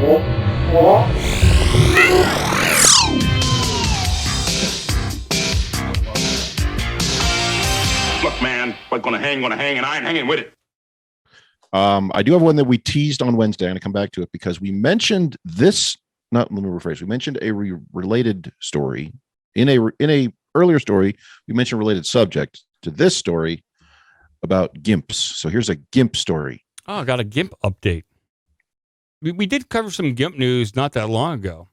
Look, man, what's gonna hang, and I ain't hanging with it. I do have one that we teased on Wednesday. I'm going to come back to it because we mentioned this. Let me rephrase. We mentioned a related story in a earlier story. We mentioned a related subject to this story about Gimps. So here's a Gimp story. Oh, I got a Gimp update. We did cover some Gimp news not that long ago.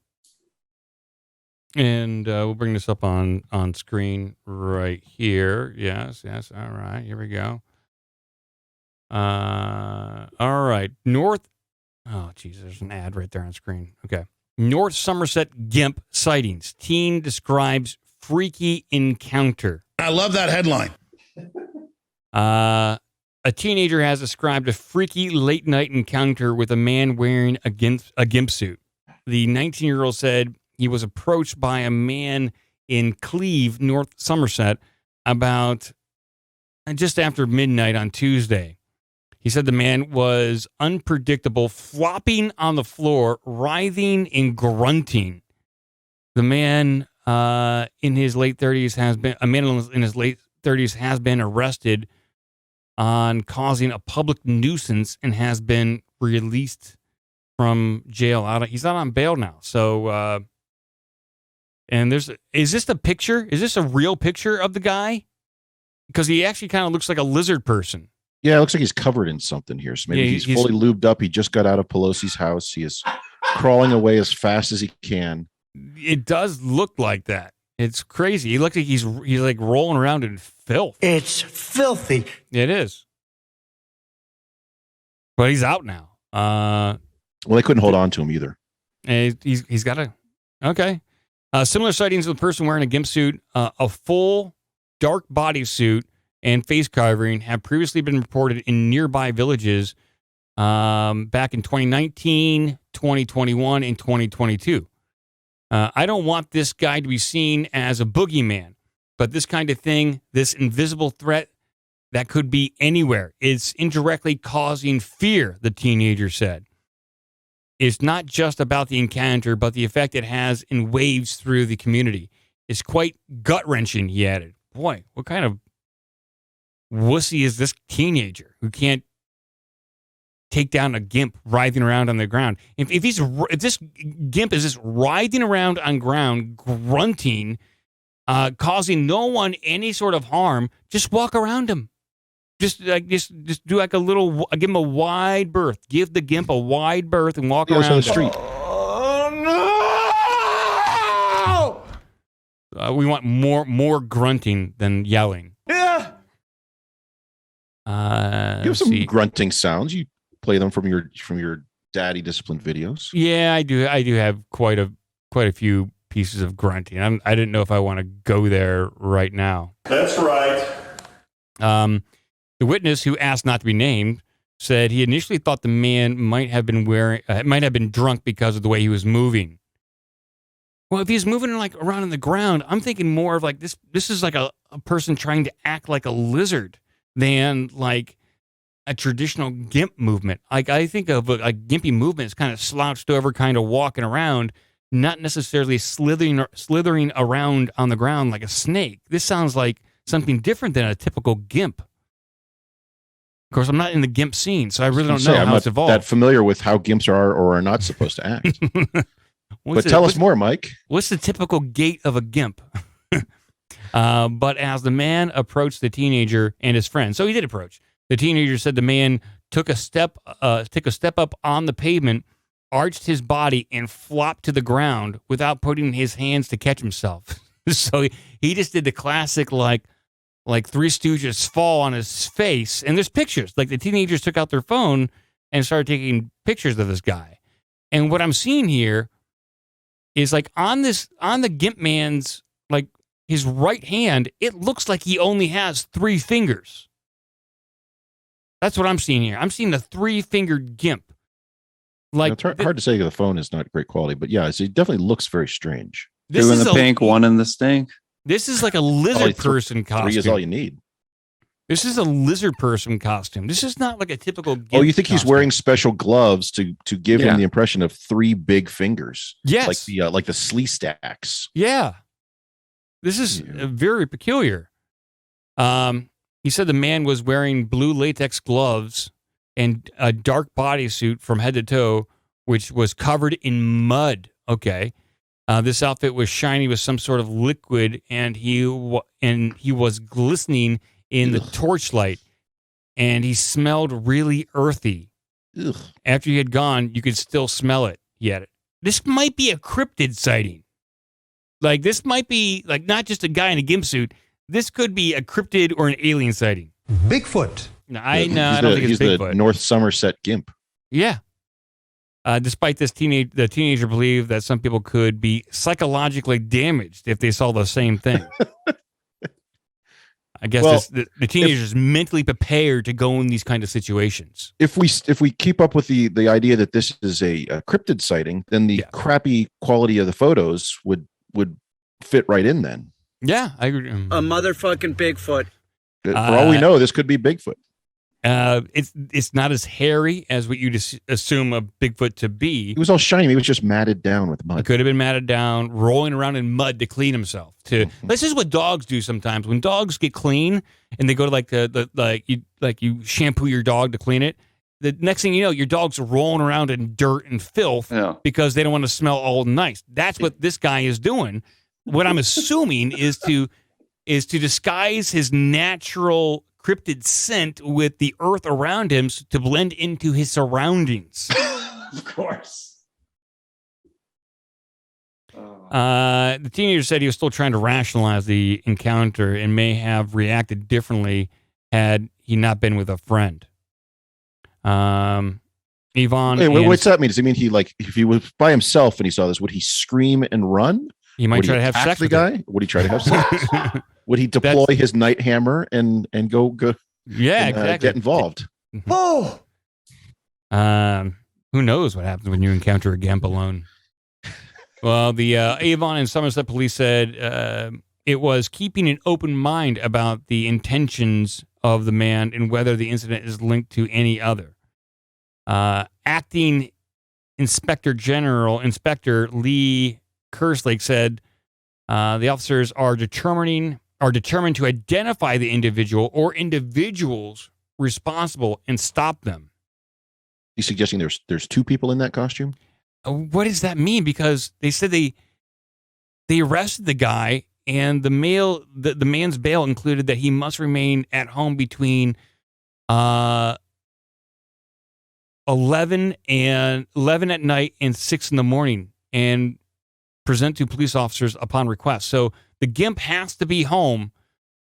And we'll bring this up on screen right here. Yes. All right. Here we go. All right. Oh, geez. There's an ad right there on screen. Okay. North Somerset Gimp sightings. Teen describes freaky encounter. I love that headline. A teenager has described a freaky late-night encounter with a man wearing a gimp suit. The 19-year-old said he was approached by a man in Cleve, North Somerset, about just after midnight on Tuesday. He said the man was unpredictable, flopping on the floor, writhing and grunting. The man in his late 30s has been arrested on causing a public nuisance and has been released from jail. He's not on bail now. So, and is this the picture? Is this a real picture of the guy? Because he actually kind of looks like a lizard person. Yeah, it looks like he's covered in something here. So maybe he's fully lubed up. He just got out of Pelosi's house. He is crawling away as fast as he can. It does look like that. It's crazy. He looks like he's like rolling around in filth. It's filthy. It is. But he's out now. Well, they couldn't hold on to him either. And he's got a... Okay. Similar sightings of a person wearing a gimp suit, a full dark bodysuit, and face covering have previously been reported in nearby villages back in 2019, 2021, and 2022. I don't want this guy to be seen as a boogeyman, but this kind of thing, this invisible threat that could be anywhere, is indirectly causing fear, the teenager said. It's not just about the encounter, but the effect it has in waves through the community. It's quite gut-wrenching, he added. Boy, what kind of wussy is this teenager who can't take down a gimp writhing around on the ground? If this gimp is just writhing around on ground, grunting, causing no one any sort of harm, just walk around him. Just do like a little, give him a wide berth. Give the gimp a wide berth and walk around the street. Oh no! We want more grunting than yelling. Yeah. You have some grunting sounds. You play them from your daddy discipline videos. Yeah, I do. I do have quite a few pieces of grunting. I didn't know if I want to go there right now. That's right. The witness, who asked not to be named, said he initially thought the man might have been drunk because of the way he was moving. Well, if he's moving like around on the ground, I'm thinking more of like this. This is like a person trying to act like a lizard than like a traditional gimp movement. Like I think of a gimpy movement as kind of slouched over, kind of walking around, not necessarily slithering around on the ground like a snake. This sounds like something different than a typical gimp. Of course, I'm not in the gimp scene, so I really don't know how it's evolved. I'm not that familiar with how gimps are or are not supposed to act. But tell us more, Mike. What's the typical gait of a gimp? But as the man approached the teenager and his friend, so he did approach. The teenager said the man took a step up on the pavement, arched his body, and flopped to the ground without putting his hands to catch himself. So he just did the classic like Three Stooges fall on his face. And there's pictures. Like the teenagers took out their phone and started taking pictures of this guy. And what I'm seeing here is like on the gimp man's, like his right hand, it looks like he only has 3 fingers. That's what I'm seeing here. I'm seeing the 3-fingered gimp. Like it's hard to say the phone is not great quality, but yeah, it definitely looks very strange. 2 in the pink, 1 in the stink. This is like a lizard person costume. 3 is all you need. This is a lizard person costume. This is not like a typical GIMP Oh, you think he's costume. wearing special gloves to give him the impression of 3 big fingers? Yes. Like the slee stacks. Yeah. This is very peculiar. He said the man was wearing blue latex gloves and a dark bodysuit from head to toe, which was covered in mud. Okay. This outfit was shiny with some sort of liquid, and he was glistening in the torchlight, and he smelled really earthy. Ugh. After he had gone, you could still smell it. This might be a cryptid sighting. Like, this might be like not just a guy in a GIMP suit. This could be a cryptid or an alien sighting. Bigfoot. No, I don't think it's Bigfoot. Bigfoot. The North Somerset GIMP. Yeah. Despite this, the teenager believed that some people could be psychologically damaged if they saw the same thing. I guess the teenager is mentally prepared to go in these kind of situations. If we keep up with the idea that this is a cryptid sighting, then the crappy quality of the photos would fit right in then. Yeah, I agree. A motherfucking Bigfoot. For all we know, this could be Bigfoot. It's not as hairy as what you'd assume a Bigfoot to be. He was all shiny. He was just matted down with mud. He could have been matted down, rolling around in mud to clean himself. This is what dogs do sometimes. When dogs get clean and they go to you shampoo your dog to clean it. The next thing you know, your dog's rolling around in dirt and filth because they don't want to smell all nice. That's what this guy is doing. What I'm assuming is to disguise his natural cryptid scent with the earth around him to blend into his surroundings. Of course. The teenager said he was still trying to rationalize the encounter and may have reacted differently had he not been with a friend. Yvonne. Hey, what's that mean? Does it mean if he was by himself and he saw this, would he scream and run? He might try to have sex with the guy. Would he try to have sex? Would he deploy his night hammer and go? Yeah, exactly. Get involved. Oh. Who knows what happens when you encounter a GIMP alone? Well, the Avon and Somerset police said it was keeping an open mind about the intentions of the man and whether the incident is linked to any other. Acting Inspector Lee Kerslake said the officers are determined to identify the individual or individuals responsible and stop them. You suggesting there's 2 people in that costume? What does that mean? Because they said they arrested the guy, and the man's bail included that he must remain at home between 11 at night and 6 in the morning, and present to police officers upon request. So the GIMP has to be home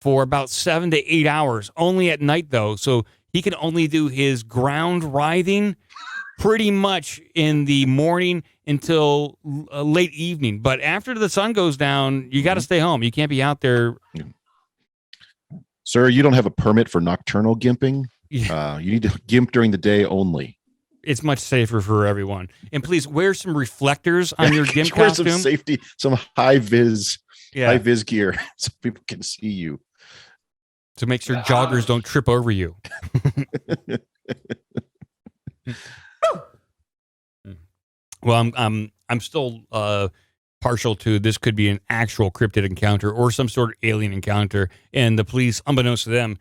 for about 7 to 8 hours, only at night though. So he can only do his ground writhing pretty much in the morning until late evening. But after the sun goes down, you got to stay home. You can't be out there. Sir, you don't have a permit for nocturnal gimping. Yeah. You need to gimp during the day only. It's much safer for everyone. And please wear some reflectors on your GIMP wear costume. some safety, some high vis gear so people can see you. To make sure joggers don't trip over you. Well, I'm still partial to this could be an actual cryptid encounter or some sort of alien encounter, and the police, unbeknownst to them,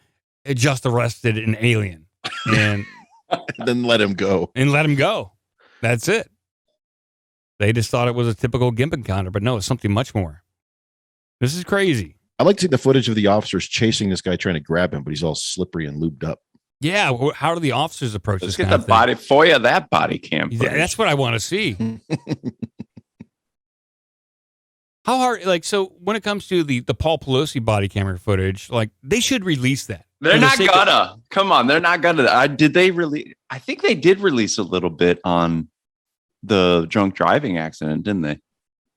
just arrested an alien and then let him go. That's it. They just thought it was a typical GIMP encounter, but no, it's something much more. This is crazy. I like to see the footage of the officers chasing this guy trying to grab him, but he's all slippery and lubed up. Yeah, how do the officers approach Let's this? get the body for you. That body cam. Yeah, that's what I want to see. How hard? So when it comes to the Paul Pelosi body camera footage, they should release that. They're not gonna. Come on, they're not gonna. Did they release? I think they did release a little bit on the drunk driving accident, didn't they?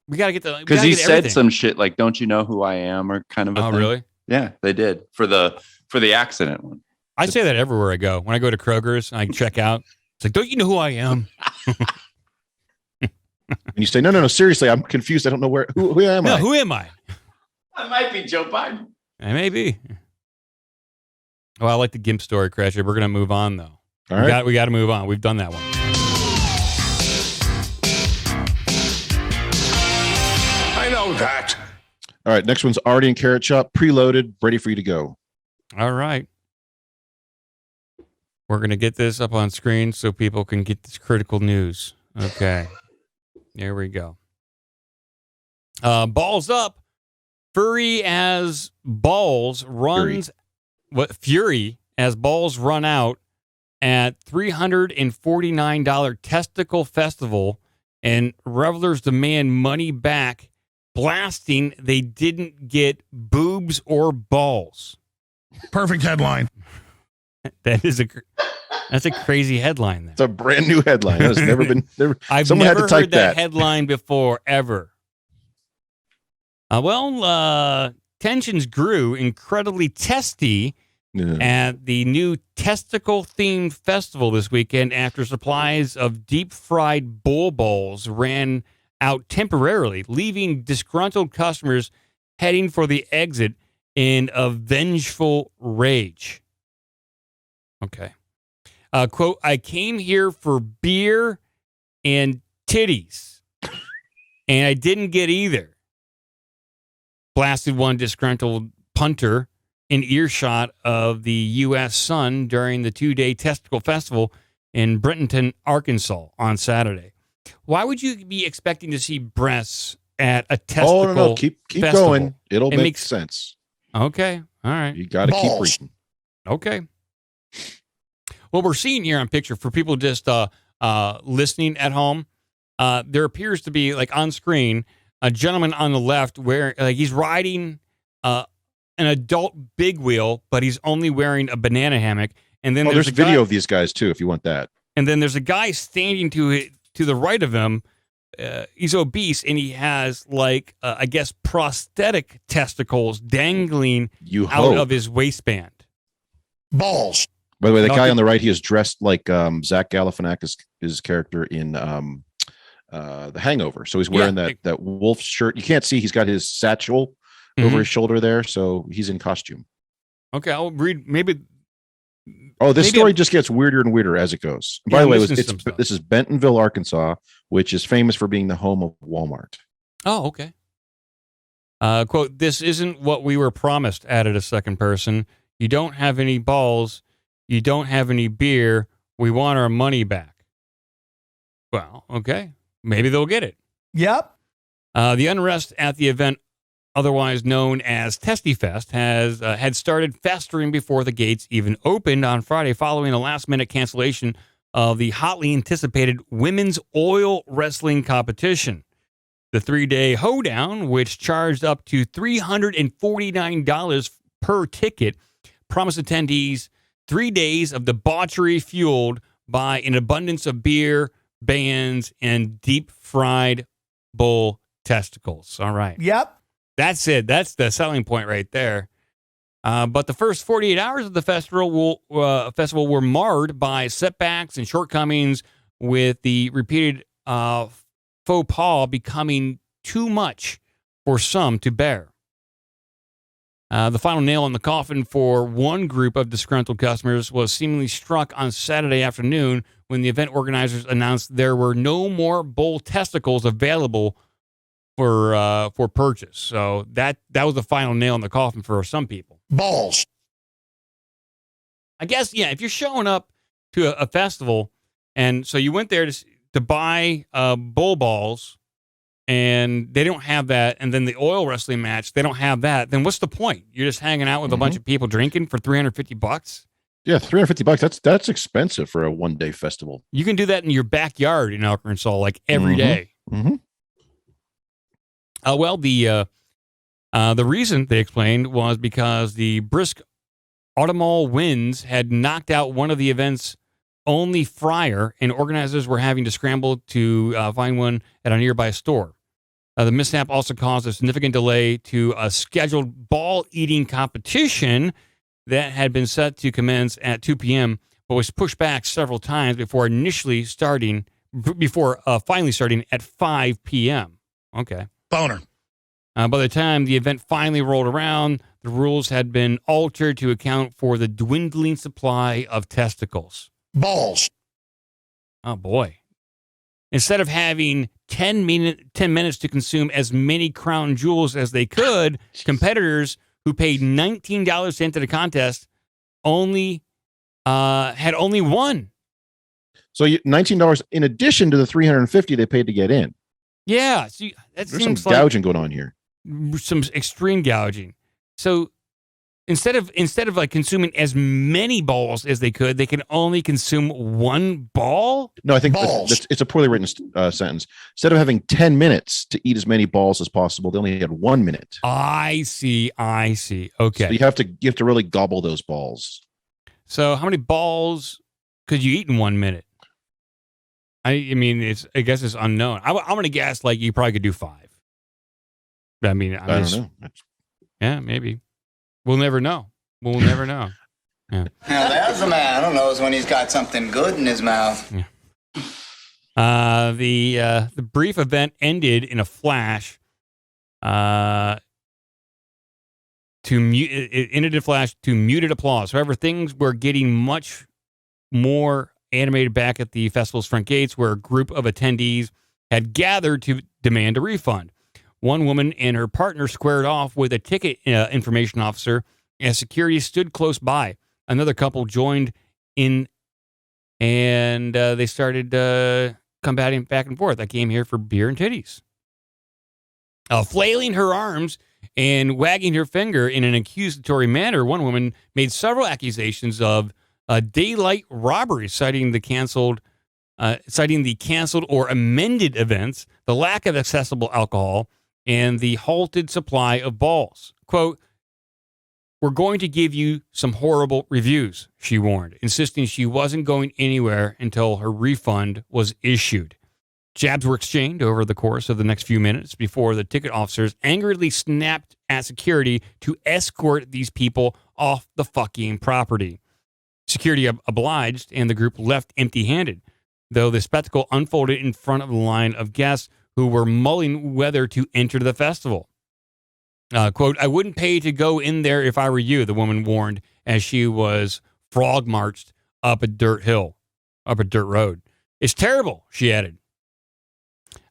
We gotta get the because he said some shit like "Don't you know who I am?" or kind of. Oh, thing. Really? Yeah, they did for the accident one. I say that everywhere I go. When I go to Kroger's and I check out, it's like, don't you know who I am? And you say, no, seriously, I'm confused. I don't know who am I? No, who am I? I might be Joe Biden. I may be. Well, I like the Gimp story, Crasher. We're going to move on, though. All right. We got to move on. We've done that one. I know that. All right. Next one's already in Carrot Shop, preloaded, ready for you to go. All right. We're going to get this up on screen so people can get this critical news. Okay. There we go. Balls up. Fury as balls runs. Fury as balls run out at $349 testicle festival, and revelers demand money back, blasting they didn't get boobs or balls. Perfect headline. That's a crazy headline. It's a brand new headline. It's never been. I've someone never had to type heard that headline before, ever. Tensions grew incredibly testy at the new testicle-themed festival this weekend after supplies of deep-fried bull balls ran out temporarily, leaving disgruntled customers heading for the exit in a vengeful rage. Okay. Quote, I came here for beer and titties, and I didn't get either. Blasted one disgruntled punter in earshot of the U.S. Sun during the 2-day testicle festival in Brenton, Arkansas on Saturday. Why would you be expecting to see breasts at a testicle Oh, no. Keep festival? going. It'll make sense. Okay. All right. You got to keep reading. Okay. What we're seeing here on picture for people just listening at home, there appears to be, like, on screen, a gentleman on the left where he's riding an adult big wheel, but he's only wearing a banana hammock. And then there's a video of these guys too, if you want that. And then there's a guy standing to the right of him. He's obese, and he has, like, I guess, prosthetic testicles dangling out of his waistband. Balls. By the way, the guy on the right, he is dressed like Zach Galifianakis, his character in The Hangover. So he's wearing that wolf shirt. You can't see. He's got his satchel over his shoulder there, so he's in costume. Okay, I'll read maybe. Oh, this story just gets weirder and weirder as it goes. And by the way, this is Bentonville, Arkansas, which is famous for being the home of Walmart. Oh, okay. Quote, this isn't what we were promised, added a second person. You don't have any balls. You don't have any beer. We want our money back. Well, okay. Maybe they'll get it. Yep. The unrest at the event, otherwise known as Testy Fest, had started festering before the gates even opened on Friday following a last-minute cancellation of the hotly anticipated women's oil wrestling competition. The 3-day hoedown, which charged up to $349 per ticket, promised attendees 3 days of debauchery fueled by an abundance of beer, bands, and deep-fried bull testicles. All right. Yep. That's it. That's the selling point right there. But the first 48 hours of the festival were marred by setbacks and shortcomings, with the repeated faux pas becoming too much for some to bear. The final nail in the coffin for one group of disgruntled customers was seemingly struck on Saturday afternoon when the event organizers announced there were no more bull testicles available for purchase. So that was the final nail in the coffin for some people. Balls. I guess, yeah, if you're showing up to a festival, and so you went there to buy bull balls, and they don't have that, and then the oil wrestling match, they don't have that, then what's the point? You're just hanging out with a bunch of people drinking for $350? Yeah, $350. That's expensive for a one-day festival. You can do that in your backyard in Arkansas, like every day. Mm-hmm. Well, the reason they explained was because the brisk autumnal winds had knocked out one of the event's only fryer, and organizers were having to scramble to find one at a nearby store. The mishap also caused a significant delay to a scheduled ball-eating competition that had been set to commence at 2 p.m., but was pushed back several times before finally starting at 5 p.m. Okay. Boner. By the time the event finally rolled around, the rules had been altered to account for the dwindling supply of testicles. Balls. Oh, boy. Instead of having 10 minutes to consume as many crown jewels as they could, competitors who paid $19 to enter the contest had only one. So $19 in addition to the $350 they paid to get in. Yeah, see, that There's seems some gouging going on here. some extreme gouging. So instead of like consuming as many balls as they could, they can only consume one ball. No, I think Balls. it's a poorly written sentence. Instead of having 10 minutes to eat as many balls as possible, they only had 1 minute. I see. Okay. So you have to really gobble those balls. So how many balls could you eat in 1 minute? I mean, I guess it's unknown. I'm going to guess like you probably could do 5. I mean, I don't know. Yeah, maybe. We'll never know. Yeah. Now there's a man who knows when he's got something good in his mouth. The brief event ended in a flash. It ended in a flash to muted applause. However, things were getting much more animated back at the festival's front gates, where a group of attendees had gathered to demand a refund. One woman and her partner squared off with a ticket information officer as security stood close by. Another couple joined in, and they started combating back and forth. I came here for beer and titties. Flailing her arms and wagging her finger in an accusatory manner, one woman made several accusations of daylight robbery, citing the canceled or amended events, the lack of accessible alcohol, and the halted supply of balls. Quote, "We're going to give you some horrible reviews," she warned, insisting she wasn't going anywhere until her refund was issued. Jabs were exchanged over the course of the next few minutes before the ticket officers angrily snapped at security to escort these people off the fucking property. Security obliged, and the group left empty-handed, though the spectacle unfolded in front of the line of guests who were mulling whether to enter the festival. Quote, "I wouldn't pay to go in there if I were you," the woman warned as she was frog marched up a dirt road. "It's terrible," she added.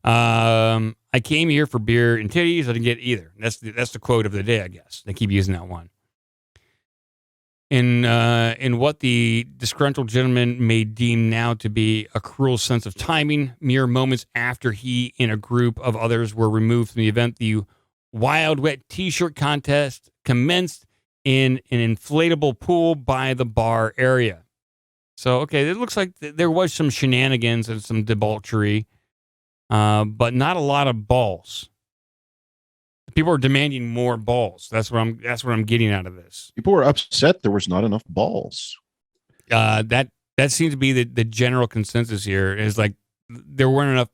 "I came here for beer and titties. I didn't get either." That's the quote of the day, I guess. They keep using that one. In what the disgruntled gentleman may deem now to be a cruel sense of timing, mere moments after he and a group of others were removed from the event, the Wild Wet T-shirt contest commenced in an inflatable pool by the bar area. So, okay, it looks like there was some shenanigans and some debauchery, but not a lot of balls. People are demanding more balls. That's what I'm getting out of this. People were upset there was not enough balls. That seems to be the general consensus here. Is like there weren't enough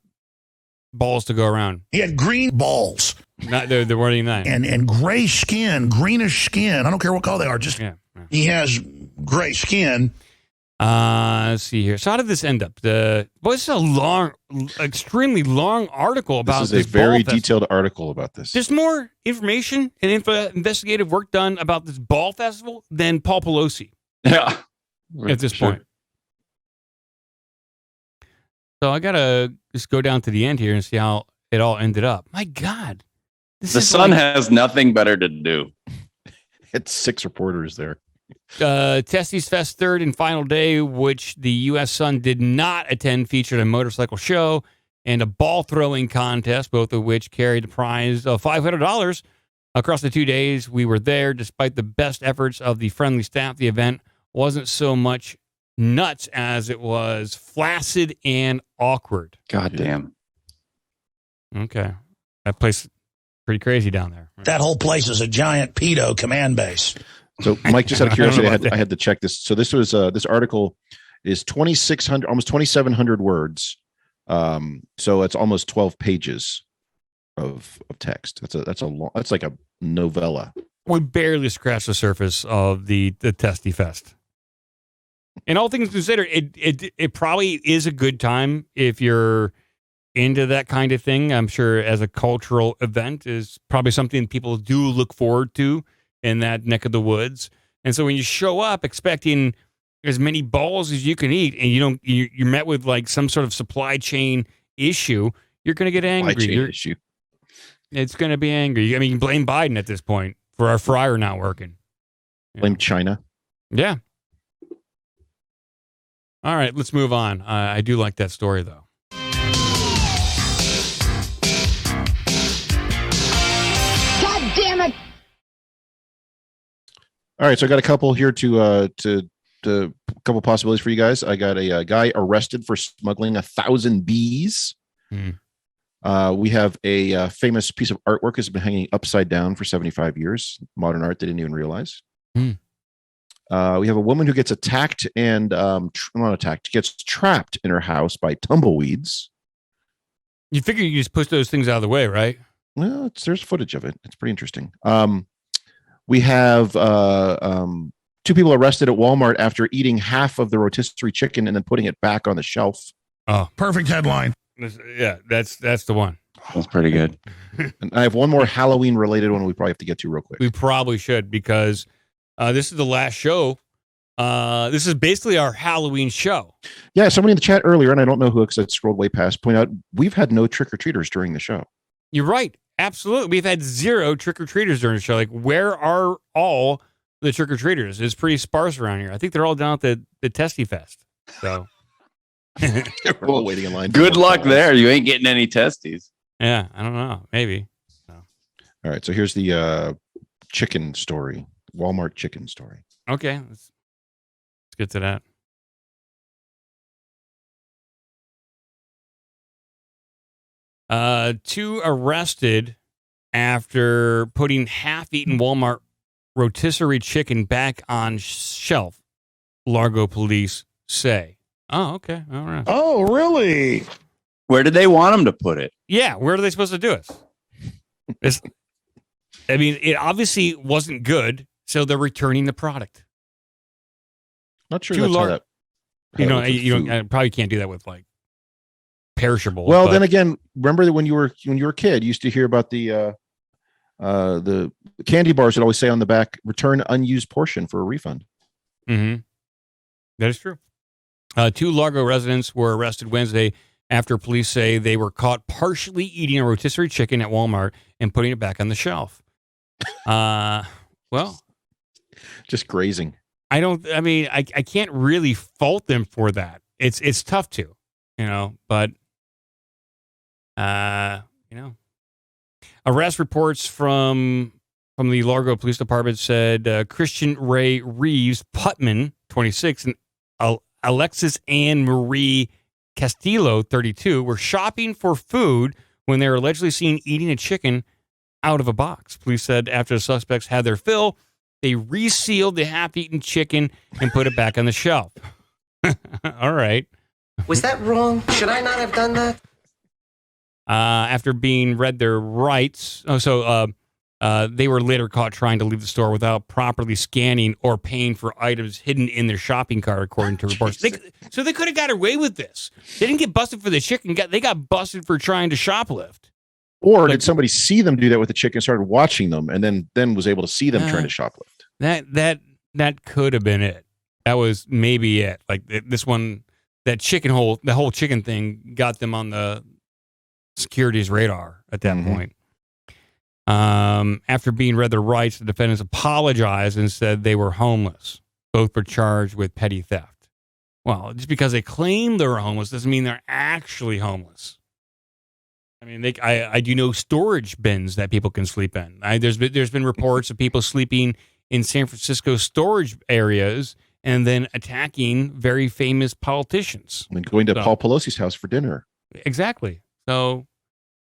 balls to go around. He had green balls. There weren't any nine. And gray skin, greenish skin. I don't care what color they are. Just He has gray skin. Let's see here. So how did this end up? This is a long, extremely long article about this. This is a very detailed article about this. There's more information and investigative work done about this ball festival than Paul Pelosi. Yeah. At this point. So I got to just go down to the end here and see how it all ended up. My God. The Sun has nothing better to do. It's 6 reporters there. Testes Fest third and final day, which the U.S. Sun did not attend, featured a motorcycle show and a ball throwing contest, both of which carried the prize of $500. Across the 2 days we were there, despite the best efforts of the friendly staff, the event wasn't so much nuts as it was flaccid and awkward. God damn. Okay. That place pretty crazy down there. That whole place is a giant pedo command base. So, Mike, just out of curiosity, I had to check this. So this was this article is 2,600, almost 2,700 words. So it's almost 12 pages of text. That's like a novella. We barely scratched the surface of the Testy Fest. And all things considered, it probably is a good time if you're into that kind of thing. I'm sure as a cultural event is probably something people do look forward to in that neck of the woods. And so when you show up expecting as many balls as you can eat, and you're met with like some sort of supply chain issue, you're going to get angry. Issue. It's going to be angry. I mean, you can blame Biden at this point for our fryer not working. Blame China. Yeah. All right, let's move on. I do like that story, though. God damn it! All right, so I got a couple here to a couple possibilities for you guys. I got a guy arrested for smuggling 1,000 bees. We have a famous piece of artwork has been hanging upside down for 75 years. Modern art they didn't even realize. We have a woman who gets attacked and not attacked, gets trapped in her house by tumbleweeds. You figure you just push those things out of the way, right? Well, there's footage of it. It's pretty interesting. We have 2 people arrested at Walmart after eating half of the rotisserie chicken and then putting it back on the shelf. Oh, perfect headline. Yeah, that's the one. That's pretty good. And I have one more Halloween related one we probably have to get to real quick. We probably should, because this is the last show. This is basically our Halloween show. Yeah, somebody in the chat earlier, and I don't know who, because I scrolled way past, point out we've had no trick-or-treaters during the show. You're right. Absolutely. We've had 0 trick-or-treaters during the show. Like, where are all the trick-or-treaters? It's pretty sparse around here. I think they're all down at the Testy Fest. So We're all waiting in line. Good luck there. You ain't getting any testes. yeah, I don't know. Maybe. So. All right, so here's the chicken story. Walmart chicken story. Okay, let's get to that. 2 arrested after putting half-eaten Walmart rotisserie chicken back on shelf, Largo police say. Oh, okay. All right. Oh, really? Where did they want them to put it? Yeah, where are they supposed to do it? I mean, it obviously wasn't good, so they're returning the product. Not sure that's how that. You probably can't do that with like perishable. Well, then again, remember that when you were a kid, you used to hear about the candy bars that always say on the back, "Return unused portion for a refund." Mm-hmm. That is true. 2 Largo residents were arrested Wednesday after police say they were caught partially eating a rotisserie chicken at Walmart and putting it back on the shelf. Well, just grazing. I can't really fault them for that. It's tough to, but arrest reports from the Largo Police Department said Christian Ray Reeves Putman, 26, and Alexis Ann Marie Castillo, 32, were shopping for food when they were allegedly seen eating a chicken out of a box. Police said after the suspects had their fill, they resealed the half-eaten chicken and put it back on the shelf. All right. Was that wrong? Should I not have done that? After being read their rights, they were later caught trying to leave the store without properly scanning or paying for items hidden in their shopping cart, according to reports. So they could have got away with this. They didn't get busted for the chicken. They got busted for trying to shoplift. Or did somebody see them do that with the chicken, started watching them, and then was able to see them trying to shoplift? That could have been it. That was maybe it. Like this one, the whole chicken thing got them on the security's radar at that point. After being read their rights, the defendants apologized and said they were homeless. Both were charged with petty theft. Well, just because they claim they're homeless doesn't mean they're actually homeless. I mean, I do know storage bins that people can sleep in. There's been reports of people sleeping in San Francisco storage areas and then attacking very famous politicians. And going to Paul Pelosi's house for dinner. Exactly. So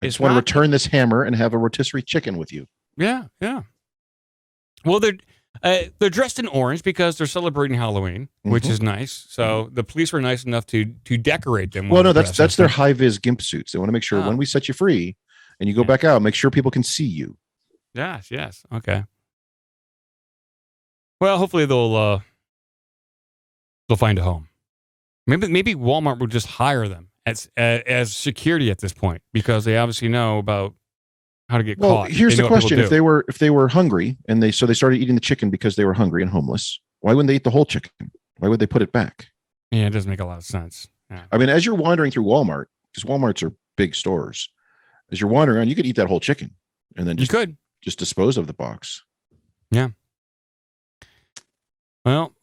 I just want to return this hammer and have a rotisserie chicken with you. Yeah, yeah. Well, they're dressed in orange because they're celebrating Halloween, which is nice. So the police were nice enough to decorate them. Well, no, that's their high-vis gimp suits. They want to make sure when we set you free and you go back out, make sure people can see you. Yes. Okay. Well, hopefully they'll find a home. Maybe Walmart will just hire them as security at this point, because they obviously know about how to get Well, caught. here's They the know what question: people do. if they were hungry and they started eating the chicken because they were hungry and homeless, why wouldn't they eat the whole chicken? Why would they put it back? Yeah, it doesn't make a lot of sense. Yeah. I mean, as you're wandering through Walmart, because Walmarts are big stores, as you're wandering around, you could eat that whole chicken and then You could. just dispose of the box. Yeah. Well,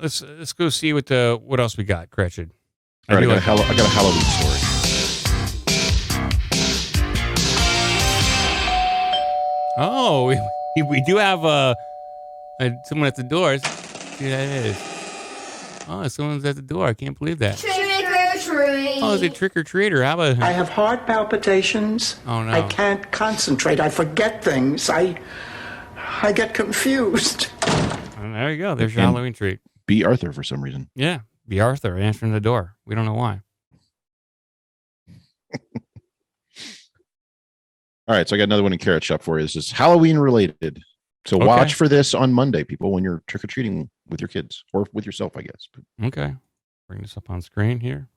let's go see what else we got, Gretchen. All right, I got a Halloween story. Oh, we do have someone at the door. Let's see who that is. Oh, someone's at the door. I can't believe that. Trick or treat. Oh, it's a trick or treater. How about? I have heart palpitations. Oh no! I can't concentrate. I forget things. I get confused. Oh, there you go. There's your Halloween treat. B. Arthur for some reason. Yeah, be Arthur answering the door. We don't know why. All right, so I got another one in Carrot Shop for you. This is Halloween related. So watch for this on Monday, people, when you're trick-or-treating with your kids or with yourself, I guess. Okay. Bring this up on screen here.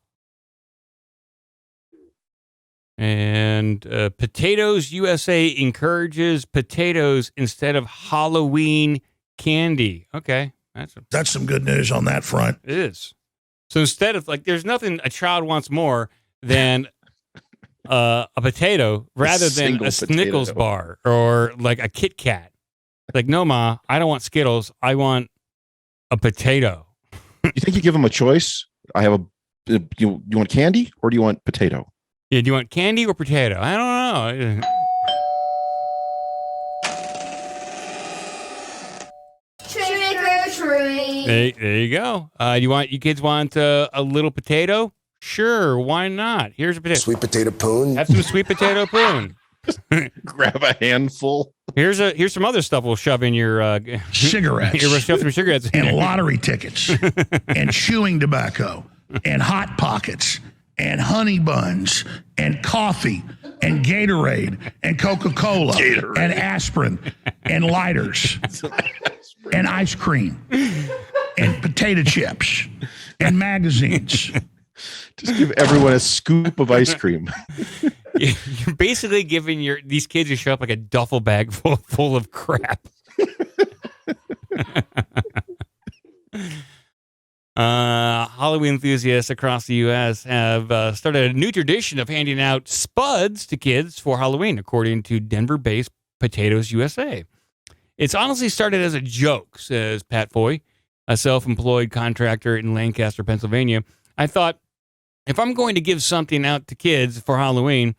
And Potatoes USA encourages potatoes instead of Halloween candy. Okay. That's some good news on that front. It is. So instead of, like, there's nothing a child wants more than a potato rather than a Snickles bar or like a Kit Kat. Like, no, Ma, I don't want Skittles. I want a potato. You think you give them a choice? I have you want candy or do you want potato? Yeah, do you want candy or potato? I don't know. Trick or treat. There you go. You kids want a little potato? Sure, why not? Here's a potato. Sweet potato poon. Have some sweet potato poon. Grab a handful. Here's some other stuff we'll shove in your cigarettes. You're shove some cigarettes and lottery tickets and chewing tobacco and hot pockets and honey buns and coffee and Gatorade and Coca-Cola and aspirin and lighters and ice cream and potato chips and magazines. Just give everyone a scoop of ice cream. You're basically giving these kids who show up like a duffel bag full of crap. Halloween enthusiasts across the U.S. have started a new tradition of handing out spuds to kids for Halloween, according to Denver-based Potatoes USA. It's honestly started as a joke, says Pat Foy, a self-employed contractor in Lancaster, Pennsylvania. I thought, if I'm going to give something out to kids for Halloween,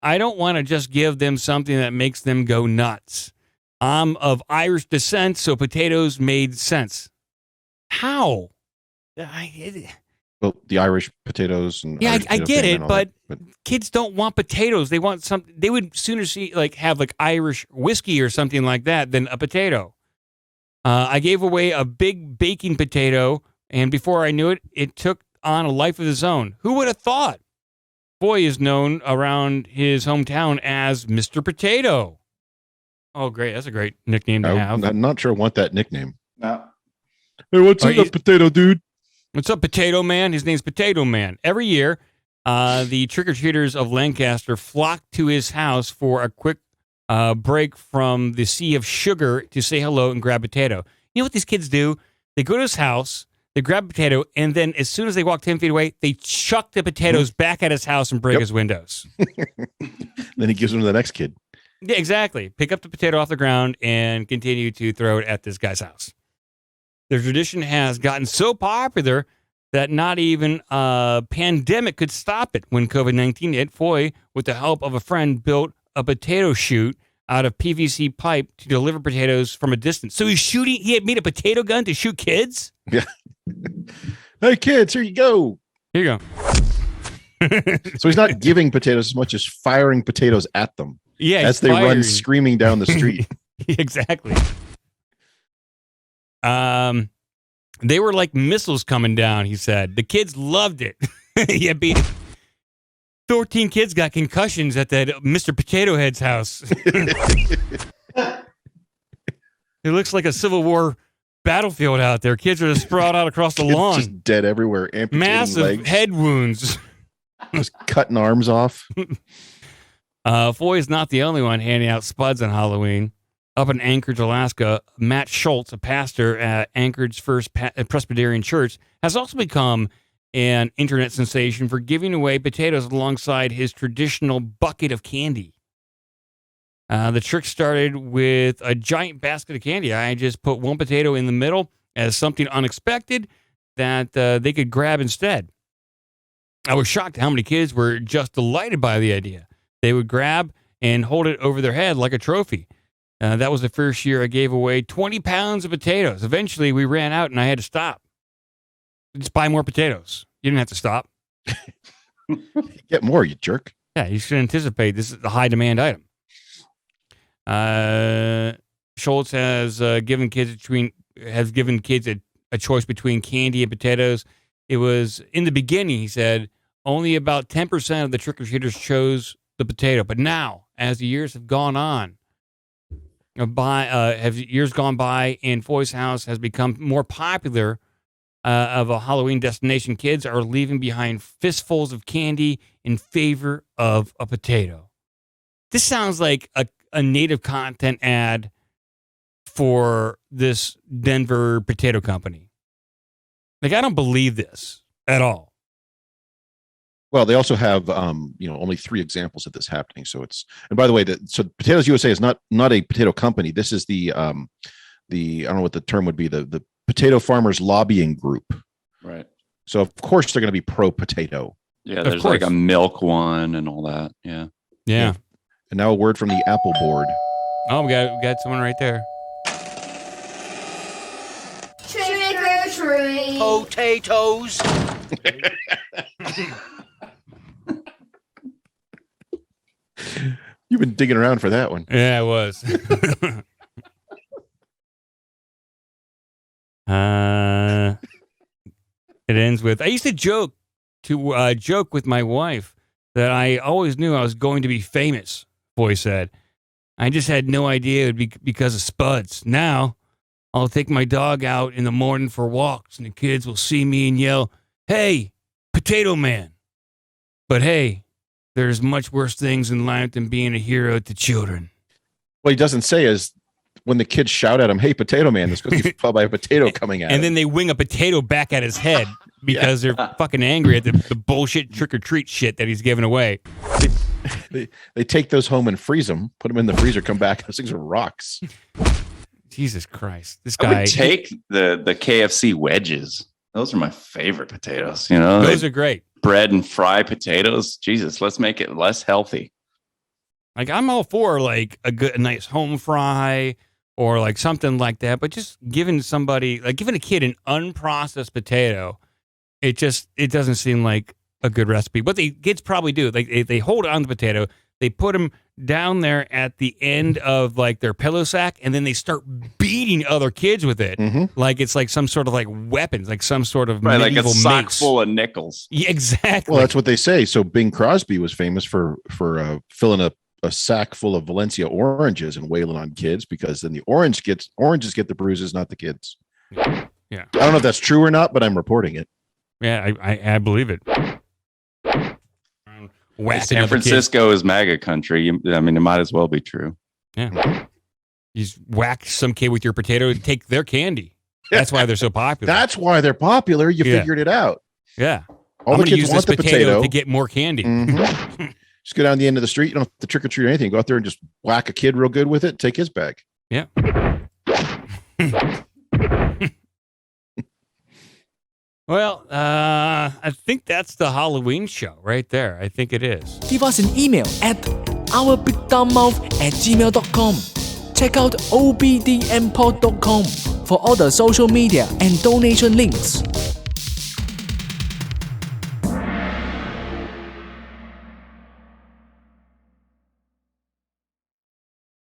I don't want to just give them something that makes them go nuts. I'm of Irish descent, so potatoes made sense. How? Well, the Irish potatoes and yeah, Irish I get it, but but kids don't want potatoes. They want something. They would sooner have Irish whiskey or something like that than a potato. I gave away a big baking potato, and before I knew it, it took on a life of its own. Who would have thought? Boy is known around his hometown as Mr. Potato. Oh, great. That's a great nickname to have. I'm not sure I want that nickname. No. Hey, what's up, potato dude? What's up, Potato Man? His name's Potato Man. Every year, the trick-or-treaters of Lancaster flock to his house for a quick break from the sea of sugar to say hello and grab a potato. You know what these kids do? They go to his house, they grab a potato, and then as soon as they walk 10 feet away, they chuck the potatoes back at his house and break his windows. Then he gives them to the next kid. Yeah, exactly. Pick up the potato off the ground and continue to throw it at this guy's house. The tradition has gotten so popular that not even a pandemic could stop it. When COVID-19 hit, Foy, with the help of a friend, built a potato chute out of PVC pipe to deliver potatoes from a distance. So he had made a potato gun to shoot kids? Yeah. Hey, kids, here you go. Here you go. So he's not giving potatoes as much as firing potatoes at them. Yeah, as they run screaming down the street. Exactly. They were like missiles coming down, he said. The kids loved it. Yeah, 14 kids got concussions at that Mr. Potato Head's house. It looks like a Civil War battlefield out there. Kids are just sprawled out across the lawn. Just dead everywhere. Massive legs. head wounds. Just cutting arms off. Foy is not the only one handing out spuds on Halloween. Up in Anchorage, Alaska, Matt Schultz, a pastor at Anchorage's First Presbyterian Church, has also become an internet sensation for giving away potatoes alongside his traditional bucket of candy. The trick started with a giant basket of candy. I just put one potato in the middle as something unexpected that they could grab instead. I was shocked at how many kids were just delighted by the idea. They would grab and hold it over their head like a trophy. That was the first year I gave away 20 pounds of potatoes. Eventually, we ran out and I had to stop. Just buy more potatoes. You didn't have to stop. Get more, you jerk. Yeah, you should anticipate this is a high demand item. Schultz has given kids a choice between candy and potatoes. It was in the beginning, he said, only about 10% of the trick-or-treaters chose the potato. But now, as the years have gone on, years gone by, and Foy's house has become more popular of a Halloween destination, kids are leaving behind fistfuls of candy in favor of a potato. This sounds like a native content ad for this Denver potato company. Like, I don't believe this at all. Well, they also have, only 3 examples of this happening. So and by the way, so Potatoes USA is not a potato company. This is the I don't know what the term would be, the Potato Farmers Lobbying Group. Right. So of course they're going to be pro potato. Yeah, there's like a milk one and all that. Yeah. Yeah. And now a word from the Apple board. Oh, we got someone right there. Trick or treat. Potatoes. You've been digging around for that one. Yeah, it was. It ends with, I used to joke with my wife that I always knew I was going to be famous, Boy said. I just had no idea it would be because of spuds. Now, I'll take my dog out in the morning for walks, and the kids will see me and yell, "Hey, Potato Man." But hey, there's much worse things in life than being a hero to children. What he doesn't say is when the kids shout at him, "Hey, Potato Man," they're supposed to be followed by a potato coming at him. And then they wing a potato back at his head because they're fucking angry at the bullshit trick-or-treat shit that he's giving away. They take those home and freeze them, put them in the freezer, come back. Those things are rocks. Jesus Christ. This I guy. would take the KFC wedges. Those are my favorite potatoes. You know, those are great. Bread and fry potatoes. Jesus, let's make it less healthy. Like, I'm all for like a nice home fry or like something like that, but just giving a kid an unprocessed potato, it doesn't seem like a good recipe. What the kids probably do, like they hold on to the potato, they put them down there at the end of like their pillow sack, and then they start beating other kids with it, like it's like some sort of like weapons, like some sort of right, like a sock mace. full of nickels. Yeah, exactly. Well, that's what they say. So Bing Crosby was famous for filling a sack full of Valencia oranges and wailing on kids, because then the oranges get the bruises, not the kids. Yeah. I don't know if that's true or not, but I'm reporting it. Yeah, I believe it. San Francisco is MAGA country. I mean, it might as well be true. Yeah. You just whack some kid with your potato and take their candy. That's why they're so popular. That's why they're popular. You figured it out. Yeah. All the kids want the potato to get more candy. Just go down the end of the street. You don't have to trick or treat or anything. Go out there and just whack a kid real good with it. Take his bag. Yeah. Well, I think that's the Halloween show right there. I think it is. Give us an email at ourbigdumbmouth@gmail.com. Check out obdmpod.com for all the social media and donation links.